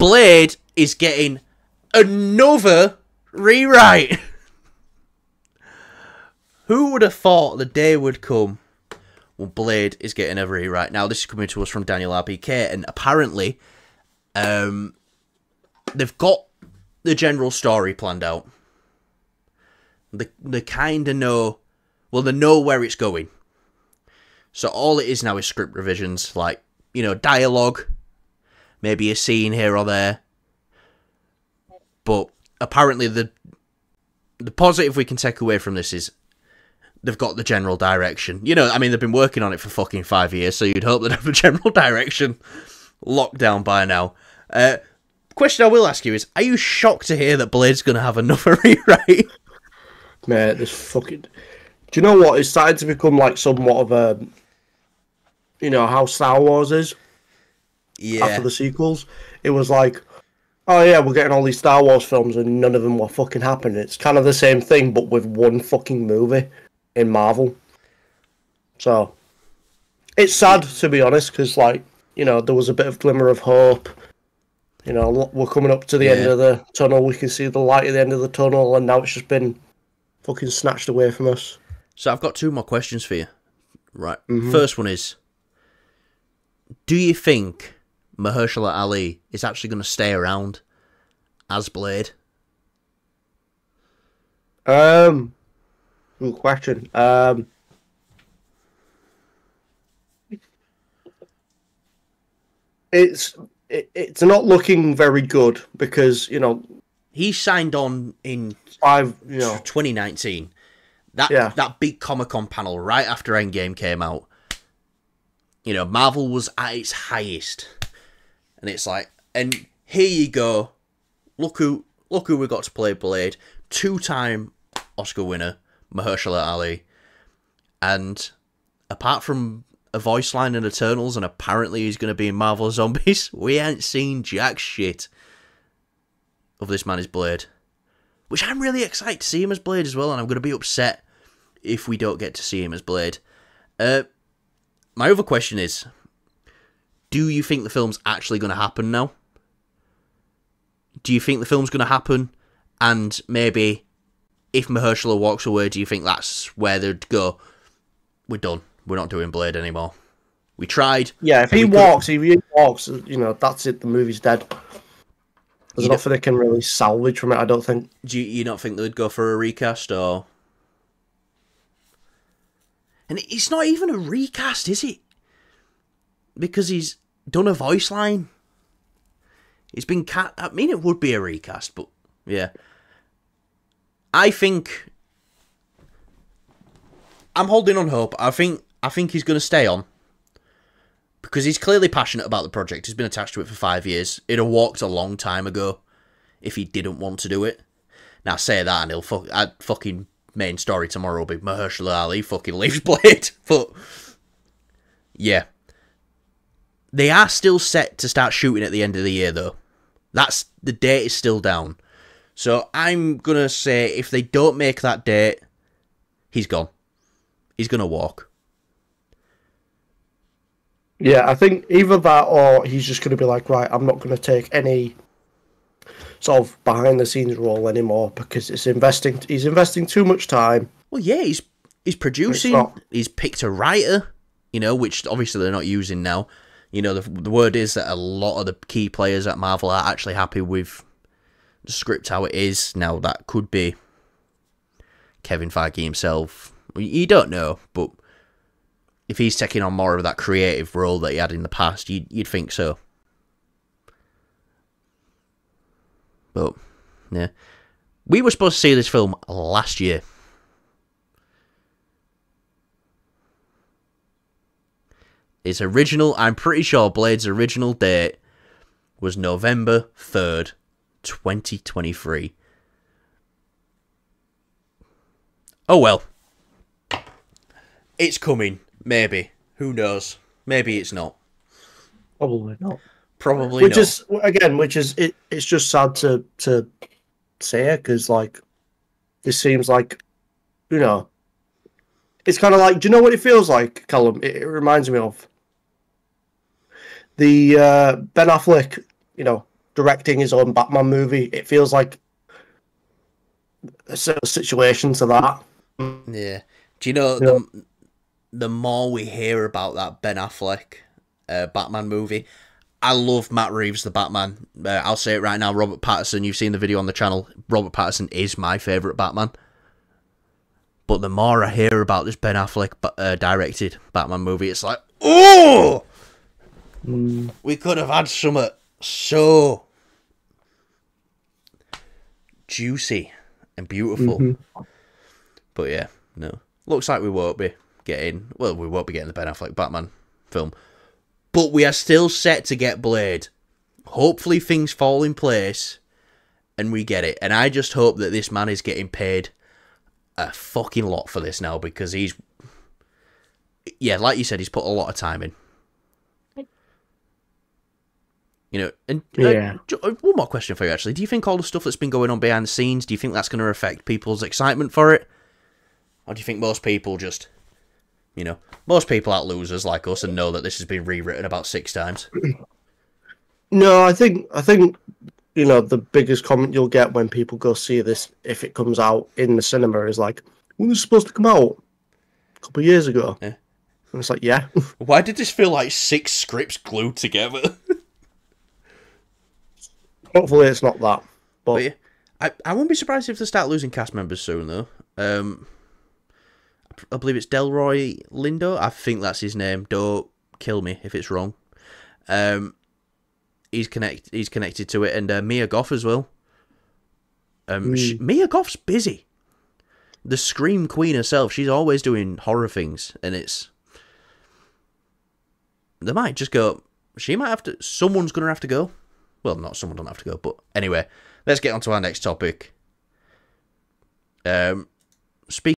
Blade is getting another rewrite. Who would have thought the day would come when Blade is getting a rewrite? Now, this is coming to us from Daniel RBK, and apparently, they've got the general story planned out. They kind of know, well, they know where it's going. So all it is now is script revisions, like, you know, dialogue, maybe a scene here or there. But apparently the positive we can take away from this is they've got the general direction. You know, I mean, they've been working on it for fucking 5 years, so you'd hope they'd have the general direction locked down by now. Question I will ask you is, are you shocked to hear that Blade's going to have another rewrite? Mate, this fucking... Do you know what? It's starting to become like somewhat of a... You know, how Star Wars is? Yeah. After the sequels. It was like, oh yeah, we're getting all these Star Wars films and none of them were fucking happening. It's kind of the same thing, but with one fucking movie in Marvel. So, it's sad, to be honest, because, like, you know, there was a bit of glimmer of hope. You know, we're coming up to the end of the tunnel. We can see the light at the end of the tunnel, and now it's just been fucking snatched away from us. So I've got two more questions for you. Right. First one is, do you think Mahershala Ali is actually going to stay around as Blade? Good question. It's not looking very good because, you know, he signed on in 2019. That big Comic-Con panel right after Endgame came out. You know, Marvel was at its highest. And it's like, and here you go. Look who we got to play Blade. 2-time Oscar winner, Mahershala Ali. And apart from a voice line in Eternals, and apparently he's going to be in Marvel Zombies, we ain't seen jack shit of this man as Blade. Which I'm really excited to see him as Blade as well, and I'm going to be upset if we don't get to see him as Blade. My other question is, do you think the film's actually going to happen now? Do you think the film's going to happen, and maybe if Mahershala walks away, do you think that's where they'd go, we're done, we're not doing Blade anymore? We tried. Yeah, if he walks, you know, that's it, the movie's dead. There's nothing they can really salvage from it, I don't think. Do you not think they'd go for a recast, or... And it's not even a recast, is it? Because he's done a voice line. It's been I mean, it would be a recast, but yeah. I think I'm holding on hope. I think he's going to stay on because he's clearly passionate about the project. He's been attached to it for 5 years. It'd have walked a long time ago if he didn't want to do it. Now say that, and he'll fucking main story tomorrow will be Mahershala Ali fucking leaves Blade. But yeah, they are still set to start shooting at the end of the year, though. That's the date is still down. So I'm gonna say if they don't make that date, he's gone. He's gonna walk. Yeah, I think either that or he's just gonna be like, right, I'm not gonna take any sort of behind the scenes role anymore because he's investing too much time. Well, yeah, he's producing. He's picked a writer, you know, which obviously they're not using now. You know, the word is that a lot of the key players at Marvel are actually happy with the script how it is. Now, that could be Kevin Feige himself. You don't know, but if he's taking on more of that creative role that he had in the past, you'd think so. But, yeah. We were supposed to see this film last year. Its original, I'm pretty sure Blade's original date was November 3rd, 2023. Oh well. It's coming, maybe. Who knows? Maybe it's not. Probably not. Probably not. It's just sad to say because, like, this seems like, you know, it's kind of like, do you know what it feels like, Callum? It reminds me of the Ben Affleck, you know, directing his own Batman movie. It feels like a sort of situation to that. Yeah. Do you know, the more we hear about that Ben Affleck Batman movie, I love Matt Reeves, the Batman. I'll say it right now, Robert Pattinson, you've seen the video on the channel, Robert Pattinson is my favourite Batman. But the more I hear about this Ben Affleck directed Batman movie, it's like, oh! We could have had something so juicy and beautiful. But yeah, no. Looks like we won't be getting the Ben Affleck Batman film. But we are still set to get Blade. Hopefully things fall in place and we get it. And I just hope that this man is getting paid a fucking lot for this now, because he's, yeah, like you said, he's put a lot of time in. You know, and one more question for you, actually. Do you think all the stuff that's been going on behind the scenes, do you think that's going to affect people's excitement for it? Or do you think most people just, you know, most people aren't losers like us and know that this has been rewritten about 6 times? No, I think you know, the biggest comment you'll get when people go see this, if it comes out in the cinema, is like, when was it supposed to come out? A couple of years ago. Yeah. And it's like, yeah. Why did this feel like 6 scripts glued together? Hopefully it's not that. But yeah, I wouldn't be surprised if they start losing cast members soon, though. I believe it's Delroy Lindo. I think that's his name. Don't kill me if it's wrong. He's connected to it, and Mia Goth as well. Mia Goth's busy. The Scream Queen herself. She's always doing horror things, and they might just go. She might have to. Someone's gonna have to go. Well, not someone don't have to go, but anyway, let's get on to our next topic. Speaking